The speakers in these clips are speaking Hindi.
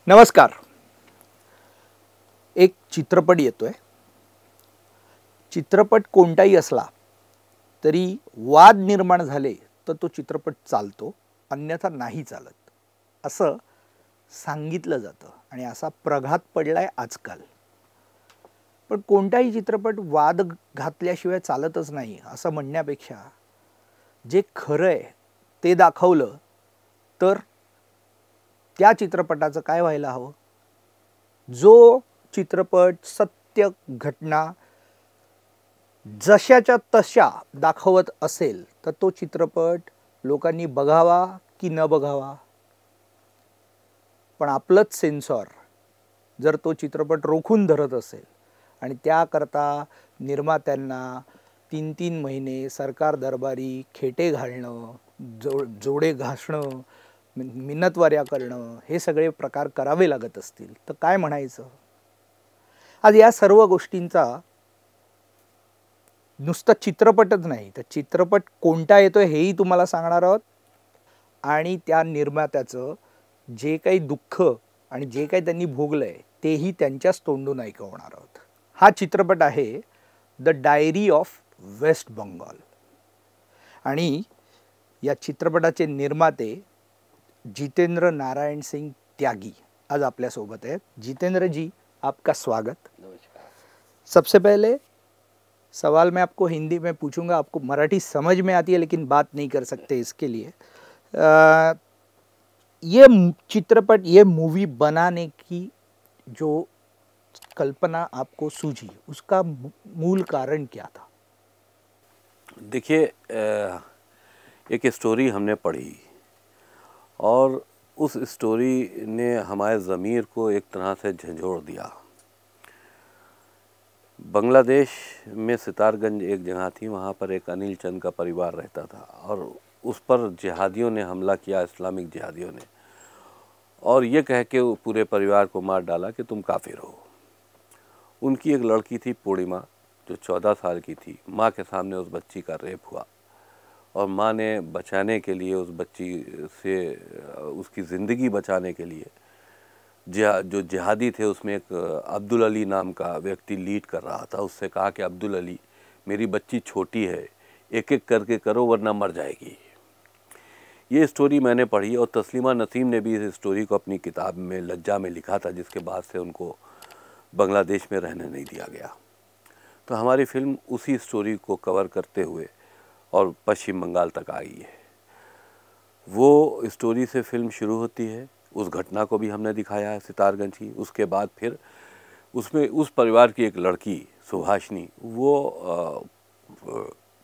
नमस्कार. एक चित्रपट येतोय. चित्रपट कोणताही असला तरी वाद निर्माण झाले तर तो चित्रपट चालतो, अन्यथा नाही चालत असं सांगितलं जातं आणि असा प्रघात पडलाय आजकाल. पण कोणताही चित्रपट वाद घातल्याशिवाय चालतच नाही असं म्हणण्यापेक्षा जे खरं आहे ते दाखवलं तर त्या चित्रपटाचं काय व्हायला हवं. जो चित्रपट सत्य घटना जशाच्या तशा दाखवत असेल तर तो चित्रपट लोकांनी बघावा की न बघावा. पण आपलंच सेन्सॉर जर तो चित्रपट रोखून धरत असेल आणि त्याकरता निर्मात्यांना 3-3 महिने सरकार दरबारी खेटे घालणं, जोडे घासणं, मिन्नतवाऱ्या करणं, हे सगळे प्रकार करावे लागत असतील तर काय म्हणायचं. आज या सर्व गोष्टींचा नुसतं चित्रपटच नाही तर चित्रपट कोणता येतोय हेही तुम्हाला सांगणार आहोत आणि त्या निर्मात्याचं जे काही दुःख आणि जे काही त्यांनी भोगलंय तेही त्यांच्याच तोंडून ऐकवणार आहोत. हा चित्रपट आहे the diary of West Bengal आणि या चित्रपटाचे निर्माते जितेंद्र नारायण सिंह त्यागी आज आपल्या सोबत आहेत. जितेंद्र जी, आपका स्वागत. नमस्कार. सबसे पहले सवाल मैं आपको हिंदी में पूछूंगा, आपको मराठी समझ में आती है लेकिन बात नहीं कर सकते, इसके लिए ये चित्रपट, ये मूवी बनाने की जो कल्पना आपको सूझी उसका मूल कारण क्या था. देखिए, एक स्टोरी हमने पढ़ी और उस स्टोरी ने हमारे ज़मीर को एक तरह से झंझोड़ दिया. बांग्लादेश में सितारगंज एक जगह थी, वहाँ पर एक अनिल चंद का परिवार रहता था और उस पर जिहादियों ने हमला किया, इस्लामिक जिहादियों ने, और ये कह के पूरे परिवार को मार डाला कि तुम काफिर हो. उनकी एक लड़की थी पूर्णिमा, जो 14 साल की थी. माँ के सामने उस बच्ची का रेप हुआ और माँ ने बचाने के लिए उस बच्ची से, उसकी ज़िंदगी बचाने के लिए, जो जिहादी थे उसमें एक अब्दुल अली नाम का व्यक्ति लीड कर रहा था, उससे कहा कि अब्दुल अली, मेरी बच्ची छोटी है, एक एक करके करो वरना मर जाएगी. ये स्टोरी मैंने पढ़ी और तस्लीमा नसीम ने भी इस स्टोरी को अपनी किताब में लज्जा में लिखा था, जिसके बाद से उनको बांग्लादेश में रहने नहीं दिया गया. तो हमारी फिल्म उसी स्टोरी को कवर करते हुए और पश्चिम बंगाल तक आई है. वो स्टोरी से फिल्म शुरू होती है. उस घटना को भी हमने दिखाया है सितारगंज की. उसके बाद फिर उसमें उस परिवार की एक लड़की सुभाषनी, वो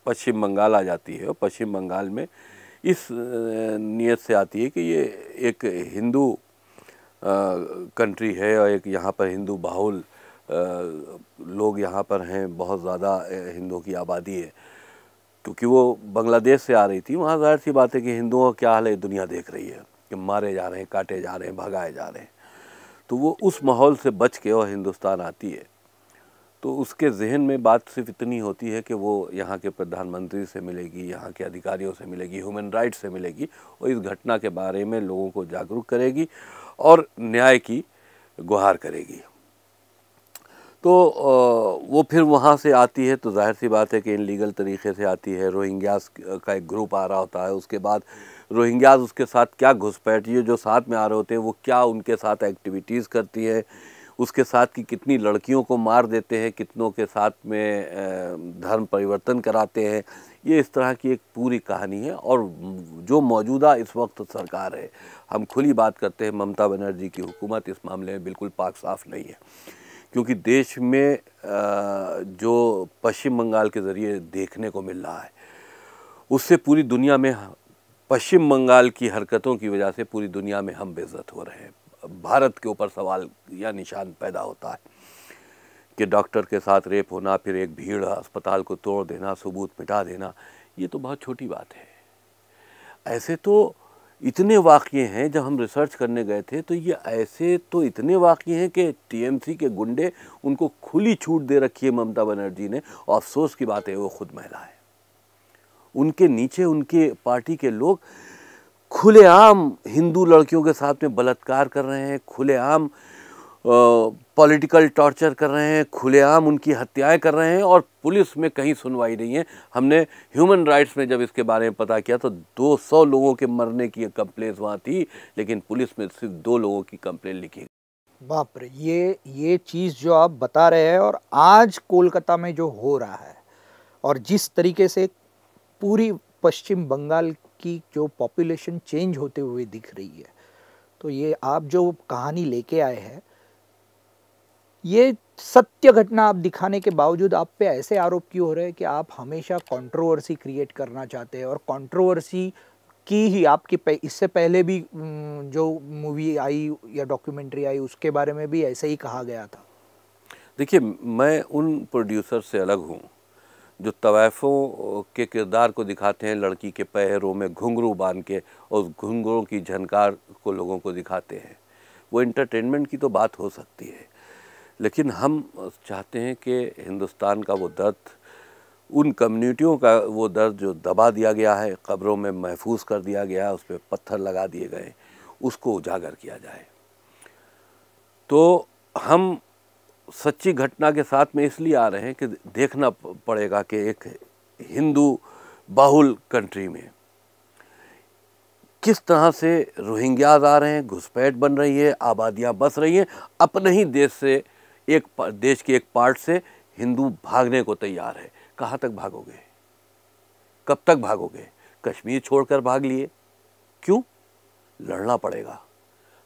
पश्चिम बंगाल आ जाती है और पश्चिम बंगाल में इस नीयत से आती है कि ये एक हिंदू कंट्री है और एक यहाँ पर हिंदू बाहुल लोग यहाँ पर हैं, बहुत ज़्यादा हिंदुओं की आबादी है. क्योंकि वो बांग्लादेश से आ रही थी, वहाँ ज़ाहिर सी बात है कि हिंदुओं का क्या हाल है दुनिया देख रही है कि मारे जा रहे हैं, काटे जा रहे हैं, भगाए जा रहे हैं. तो वो उस माहौल से बच के और हिंदुस्तान आती है. तो उसके जहन में बात सिर्फ इतनी होती है कि वो यहाँ के प्रधानमंत्री से मिलेगी, यहाँ के अधिकारियों से मिलेगी, ह्यूमन राइट्स से मिलेगी और इस घटना के बारे में लोगों को जागरूक करेगी और न्याय की गुहार करेगी. तो वो फिर वहाँ से आती है तो जाहिर सी बात है कि इनलीगल तरीक़े से आती है. रोहिंग्यास का एक ग्रुप आ रहा होता है, उसके बाद रोहिंग्यास उसके साथ क्या घुसपैठ, ये जो साथ में आ रहे होते हैं वो क्या उनके साथ एक्टिविटीज़ करती है, उसके साथ की कितनी लड़कियों को मार देते हैं, कितनों के साथ में धर्म परिवर्तन कराते हैं. ये इस तरह की एक पूरी कहानी है. और जो मौजूदा इस वक्त सरकार है, हम खुली बात करते हैं, ममता बनर्जी की हुकूमत इस मामले में बिल्कुल पाक साफ नहीं है. क्योंकि देश में जो पश्चिम बंगाल के ज़रिए देखने को मिल रहा है, उससे पूरी दुनिया में पश्चिम बंगाल की हरकतों की वजह से पूरी दुनिया में हम बेइज्जत हो रहे हैं. भारत के ऊपर सवाल या निशान पैदा होता है कि डॉक्टर के साथ रेप होना, फिर एक भीड़ अस्पताल को तोड़ देना, सबूत मिटा देना, ये तो बहुत छोटी बात है. ऐसे तो इतने वाक़ये हैं, जब हम रिसर्च करने गए थे तो ये ऐसे तो इतने वाक़ये हैं कि टीएमसी के गुंडे, उनको खुली छूट दे रखी है ममता बनर्जी ने. और अफसोस की बात है वो खुद महिला है. उनके नीचे उनके पार्टी के लोग खुलेआम हिंदू लड़कियों के साथ में बलात्कार कर रहे हैं, खुलेआम पॉलिटिकल टॉर्चर कर रहे हैं, खुलेआम उनकी हत्याएं कर रहे हैं और पुलिस में कहीं सुनवाई नहीं है। हमने ह्यूमन राइट्स में जब इसके बारे में पता किया तो 200 लोगों के मरने की कंप्लेंट वहाँ थी, लेकिन पुलिस में सिर्फ 2 लोगों की कंप्लेंट लिखी। बाप रे, ये चीज़ जो आप बता रहे हैं और आज कोलकाता में जो हो रहा है और जिस तरीके से पूरी पश्चिम बंगाल की जो पॉपुलेशन चेंज होते हुए दिख रही है, तो ये आप जो कहानी लेके आए हैं, ये सत्य घटना आप दिखाने के बावजूद आप पे ऐसे आरोप क्यों हो रहे हैं कि आप हमेशा कंट्रोवर्सी क्रिएट करना चाहते हैं और कंट्रोवर्सी की ही आपकी इससे पहले भी जो मूवी आई या डॉक्यूमेंट्री आई उसके बारे में भी ऐसे ही कहा गया था। देखिए, मैं उन प्रोड्यूसर से अलग हूँ जो तवाइफों के किरदार को दिखाते हैं, लड़की के पैरों में घुंघरू बांध के और उस घुंघरू की झनकार को लोगों को दिखाते हैं। वो एंटरटेनमेंट की तो बात हो सकती है, लेकिन हम चाहते हैं कि हिंदुस्तान का वो दर्द, उन कम्युनिटियों का वो दर्द जो दबा दिया गया है, कब्रों में महफूज कर दिया गया है, उस पर पत्थर लगा दिए गए, उसको उजागर किया जाए। तो हम सच्ची घटना के साथ में इसलिए आ रहे हैं कि देखना पड़ेगा कि एक हिंदू बाहुल कंट्री में किस तरह से रोहिंग्याज आ रहे हैं, घुसपैठ बन रही है, आबादियां बस रही हैं, अपने ही देश से, एक देश के एक पार्ट से हिंदू भागने को तैयार है। कहाँ तक भागोगे, कब तक भागोगे? कश्मीर छोड़कर भाग लिए, क्यों? लड़ना पड़ेगा,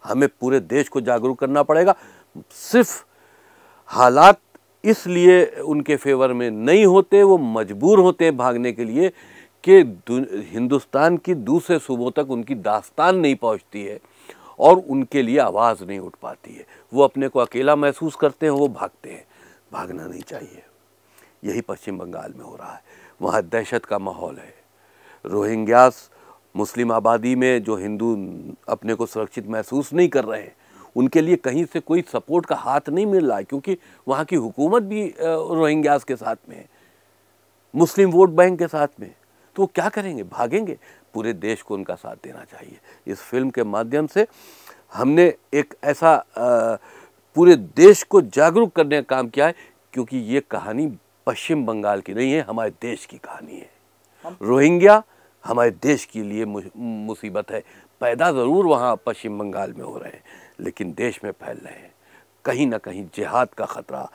हमें पूरे देश को जागरूक करना पड़ेगा। सिर्फ हालात इसलिए उनके फेवर में नहीं होते, वो मजबूर होते हैं भागने के लिए कि हिंदुस्तान की दूसरे सूबों तक उनकी दास्तान नहीं पहुंचती है और उनके लिए आवाज़ नहीं उठ पाती है। वो अपने को अकेला महसूस करते हैं, वो भागते हैं। भागना नहीं चाहिए। यही पश्चिम बंगाल में हो रहा है। वहाँ दहशत का माहौल है। रोहिंग्यास मुस्लिम आबादी में जो हिंदू अपने को सुरक्षित महसूस नहीं कर रहे हैं, उनके लिए कहीं से कोई सपोर्ट का हाथ नहीं मिल रहा है, क्योंकि वहाँ की हुकूमत भी रोहिंग्यास के साथ में है, मुस्लिम वोट बैंक के साथ में। तो वो क्या करेंगे? भागेंगे। पूरे देश को उनका साथ देना चाहिए। इस फिल्म के माध्यम से हमने एक ऐसा पूरे देश को जागरूक करने का काम किया है, क्योंकि ये कहानी पश्चिम बंगाल की नहीं है, हमारे देश की कहानी है। रोहिंग्या हमारे देश के लिए मुसीबत है। पैदा ज़रूर वहाँ पश्चिम बंगाल में हो रहे हैं, लेकिन देश में फैल रहे हैं। कहीं ना कहीं जिहाद का ख़तरा,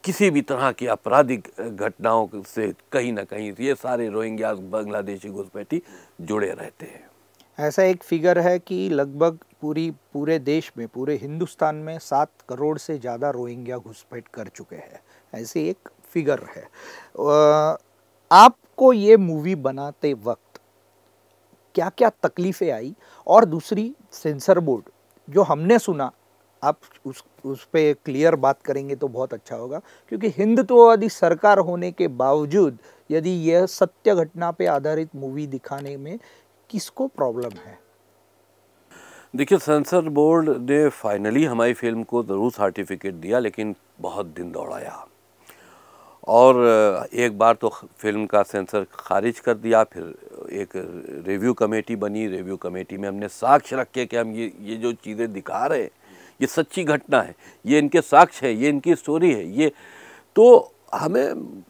किसी भी तरह की आपराधिक घटनाओं से कहीं ना कहीं ये सारे रोहिंग्या बांग्लादेशी घुसपैठी जुड़े रहते हैं। ऐसा एक फिगर है कि लगभग पूरे देश में, पूरे हिंदुस्तान में 7 करोड़ से ज़्यादा रोहिंग्या घुसपैठ कर चुके हैं, ऐसे एक फिगर है। आपको ये मूवी बनाते वक्त क्या क्या तकलीफ़ें आई? और दूसरी, सेंसर बोर्ड जो हमने सुना, आप उस पे क्लियर बात करेंगे तो बहुत अच्छा होगा, क्योंकि हिंदुत्ववादी सरकार होने के बावजूद यदि यह सत्य घटना पे आधारित मूवी दिखाने में किसको प्रॉब्लम है? देखिए, सेंसर बोर्ड ने फाइनली हमारी फिल्म को ज़रूर सर्टिफिकेट दिया, लेकिन बहुत दिन दौड़ाया और एक बार तो फिल्म का सेंसर खारिज कर दिया। फिर एक रिव्यू कमेटी बनी। रिव्यू कमेटी में हमने साक्ष्य रखे कि हम ये जो चीज़ें दिखा रहे हैं ये सच्ची घटना है, ये इनके साक्ष्य है, ये इनकी स्टोरी है। ये तो हमें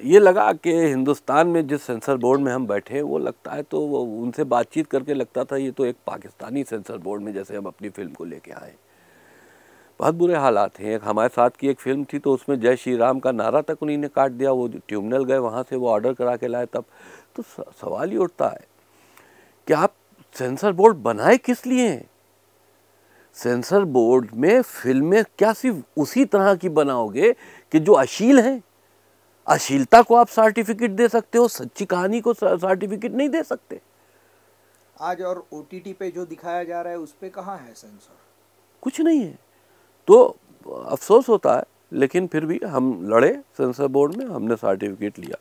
ये लगा कि हिंदुस्तान में जिस सेंसर बोर्ड में हम बैठे, वो लगता है, तो वो उनसे बातचीत करके लगता था ये तो एक पाकिस्तानी सेंसर बोर्ड में जैसे हम अपनी फिल्म को लेके आए। बहुत बुरे हालात हैं। एक हमारे साथ की एक फिल्म थी, तो उसमें जय श्री राम का नारा तक उन्हीं ने काट दिया। वो ट्यूबनल गए, वहाँ से वो ऑर्डर करा के लाए तब। तो सवाल ही उठता है कि आप सेंसर बोर्ड बनाए किस लिए हैं? सेंसर बोर्ड में फिल्में क्या सिर्फ उसी तरह की बनाओगे कि जो अश्लील हैं? अश्लीलता को आप सर्टिफिकेट दे सकते हो, सच्ची कहानी को सर्टिफिकेट नहीं दे सकते। आज और OTT पे जो दिखाया जा रहा है उस पे कहाँ है सेंसर? कुछ नहीं है। तो अफसोस होता है, लेकिन फिर भी हम लड़े सेंसर बोर्ड में, हमने सर्टिफिकेट लिया।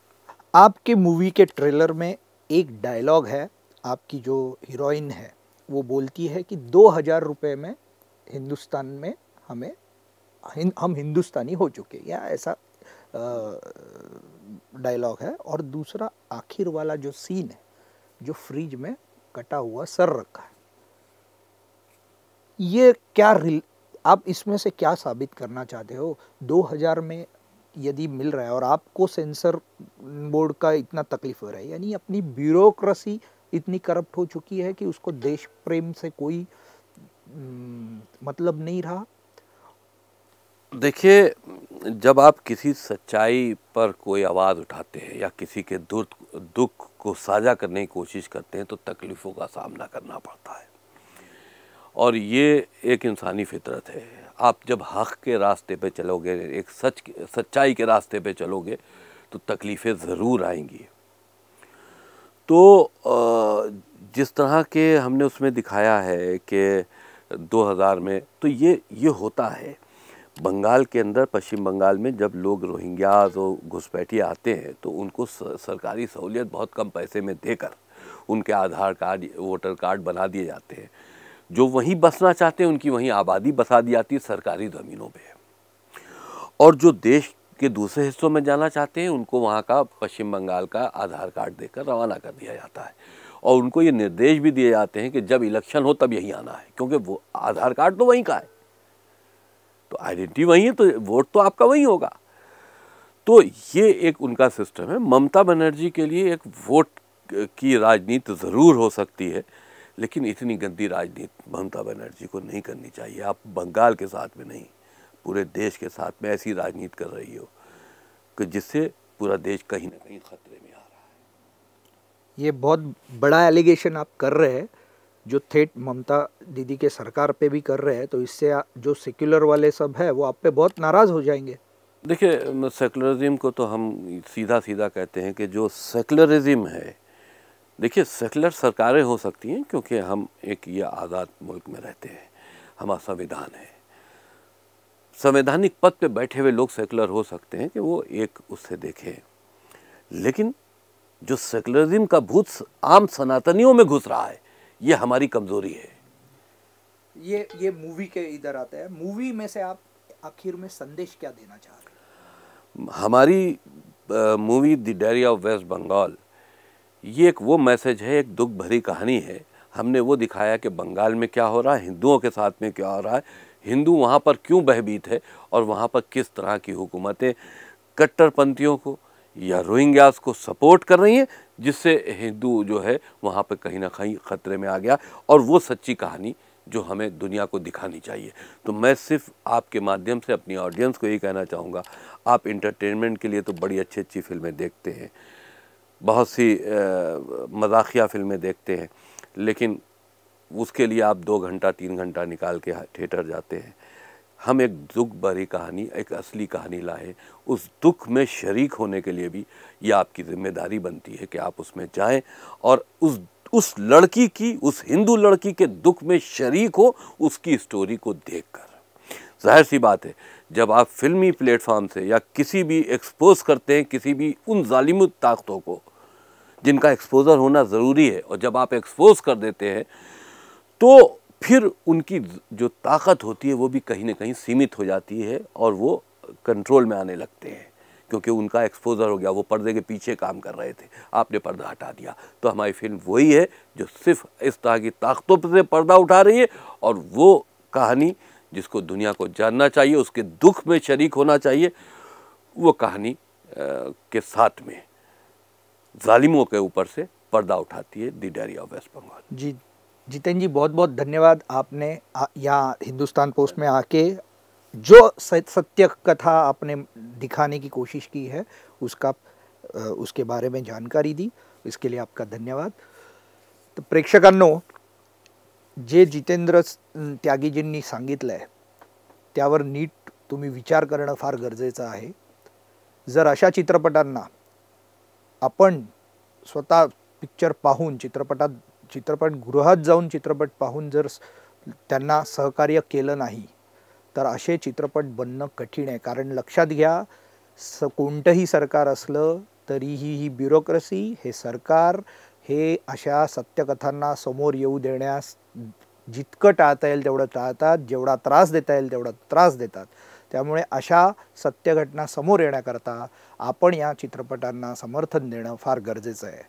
आपके मूवी के ट्रेलर में एक डायलॉग है, आपकी जो हीरोइन है वो बोलती है कि 2000 रुपये में हिंदुस्तान में हम हिंदुस्तानी हो चुके, या ऐसा डायलॉग है। और दूसरा आखिर वाला जो सीन है, जो फ्रिज में कटा हुआ सर रखा है। ये क्या आप इसमें से क्या साबित करना चाहते हो? 2000 में यदि मिल रहा है और आपको सेंसर बोर्ड का इतना तकलीफ हो रहा है, यानी अपनी ब्यूरोक्रेसी इतनी करप्ट हो चुकी है कि उसको देश प्रेम से कोई मतलब नहीं रहा। देखिए, जब आप किसी सच्चाई पर कोई आवाज़ उठाते हैं या किसी के दुख को साझा करने की कोशिश करते हैं तो तकलीफ़ों का सामना करना पड़ता है, और ये एक इंसानी फितरत है। आप जब हक़ के रास्ते पे चलोगे, एक सच्चाई के रास्ते पे चलोगे तो तकलीफ़ें ज़रूर आएंगी। तो जिस तरह के हमने उसमें दिखाया है कि 2000 में, तो ये होता है बंगाल के अंदर, पश्चिम बंगाल में जब लोग रोहिंग्याज और घुसपैठिए आते हैं तो उनको सरकारी सहूलियत बहुत कम पैसे में देकर उनके आधार कार्ड, वोटर कार्ड बना दिए जाते हैं। जो वहीं बसना चाहते हैं उनकी वहीं आबादी बसा दी जाती है सरकारी ज़मीनों पे, और जो देश के दूसरे हिस्सों में जाना चाहते हैं उनको वहाँ का, पश्चिम बंगाल का आधार कार्ड देकर रवाना कर दिया जाता है। और उनको ये निर्देश भी दिए जाते हैं कि जब इलेक्शन हो तब यहीं आना है, क्योंकि वो आधार कार्ड तो वहीं का है, तो आइडेंटिटी वही है, तो वोट तो आपका वही होगा। तो ये एक उनका सिस्टम है। ममता बनर्जी के लिए एक वोट की राजनीति ज़रूर हो सकती है, लेकिन इतनी गंदी राजनीति ममता बनर्जी को नहीं करनी चाहिए। आप बंगाल के साथ में नहीं, पूरे देश के साथ में ऐसी राजनीति कर रही हो कि जिससे पूरा देश कहीं ना कहीं खतरे में आ रहा है। ये बहुत बड़ा एलिगेशन आप कर रहे हैं, जो थेट ममता दीदी के सरकार पे भी कर रहे हैं, तो इससे जो सेक्युलर वाले सब है वो आप पे बहुत नाराज़ हो जाएंगे। देखिए, सेकुलरिज्म को तो हम सीधा सीधा कहते हैं कि जो सेकुलरिज्म है, देखिए सेकुलर सरकारें हो सकती हैं क्योंकि हम एक ये आज़ाद मुल्क में रहते हैं, हमारा संविधान है। संवैधानिक पद पे बैठे हुए लोग सेकुलर हो सकते हैं कि वो एक उससे देखें, लेकिन जो सेकुलरिज्म का भूत आम सनातनियों में घुस रहा है, ये हमारी कमजोरी है। ये मूवी के इधर आता है। मूवी में से आप आखिर में संदेश क्या देना चाह रहे हैं? हमारी movie the diary of West Bengal, ये एक वो मैसेज है, एक दुख भरी कहानी है। हमने वो दिखाया कि बंगाल में क्या हो रहा है, हिंदुओं के साथ में क्या हो रहा है, हिंदू वहाँ पर क्यों भयभीत है, और वहाँ पर किस तरह की हुकूमतें कट्टरपंथियों को या रोहिंग्यास को सपोर्ट कर रही हैं, जिससे हिंदू जो है वहाँ पर कहीं ना कहीं ख़तरे में आ गया। और वो सच्ची कहानी जो हमें दुनिया को दिखानी चाहिए। तो मैं सिर्फ आपके माध्यम से अपनी ऑडियंस को यही कहना चाहूँगा, आप इंटरटेनमेंट के लिए तो बड़ी अच्छी अच्छी फिल्में देखते हैं, बहुत सी मज़ाकिया फिल्में देखते हैं, लेकिन उसके लिए आप 2 घंटा 3 घंटा निकाल के थिएटर जाते हैं। हम एक दुख भरी कहानी, एक असली कहानी लाएं। उस दुख में शरीक होने के लिए भी ये आपकी जिम्मेदारी बनती है कि आप उसमें जाएं और उस लड़की की, उस हिंदू लड़की के दुख में शरीक हो, उसकी स्टोरी को देखकर। जाहिर सी बात है, जब आप फिल्मी प्लेटफॉर्म से या किसी भी एक्सपोज करते हैं किसी भी उन जालिम ताकतों को जिनका एक्सपोजर होना ज़रूरी है, और जब आप एक्सपोज कर देते हैं तो फिर उनकी जो ताकत होती है वो भी कहीं ना कहीं सीमित हो जाती है और वो कंट्रोल में आने लगते हैं, क्योंकि उनका एक्सपोजर हो गया, वो पर्दे के पीछे काम कर रहे थे, आपने पर्दा हटा दिया। तो हमारी फिल्म वही है जो सिर्फ इस तरह की ताकतों से पर्दा उठा रही है, और वो कहानी जिसको दुनिया को जानना चाहिए, उसके दुख में शरीक होना चाहिए, वो कहानी के साथ में जालिमों के ऊपर से पर्दा उठाती है the diary of West Bengal. जी जितेंद्र जी, बहुत बहुत धन्यवाद। आपने यहाँ हिंदुस्तान पोस्ट में आके जो सत्य कथा आपने दिखाने की कोशिश की है उसके बारे में जानकारी दी, इसके लिए आपका धन्यवाद। तर प्रेक्षकांनो, जे जितेंद्र त्यागीजींनी सांगितलंय त्यावर नीट तुम्ही विचार करणं फार गरजेचं आहे। जर अशा चित्रपटांना आपण स्वतः पिक्चर पाहून, चित्रपटगृहात जाऊन चित्रपट पाहून जर त्यांना सहकार्य केलं नाही तर असे चित्रपट बनणं कठीण आहे। कारण लक्षात घ्या, कोणतंही सरकार असलं तरीही ही ब्युरोक्रेसी, हे सरकार हे अशा सत्यकथांना समोर येऊ देण्यास जितकं टाळता येईल तेवढं टाळतात, जेवढा त्रास देता येईल तेवढा त्रास देतात। त्यामुळे अशा सत्य घटना समोर येण्याकरता आपण या चित्रपटांना समर्थन देणं फार गरजेचं आहे।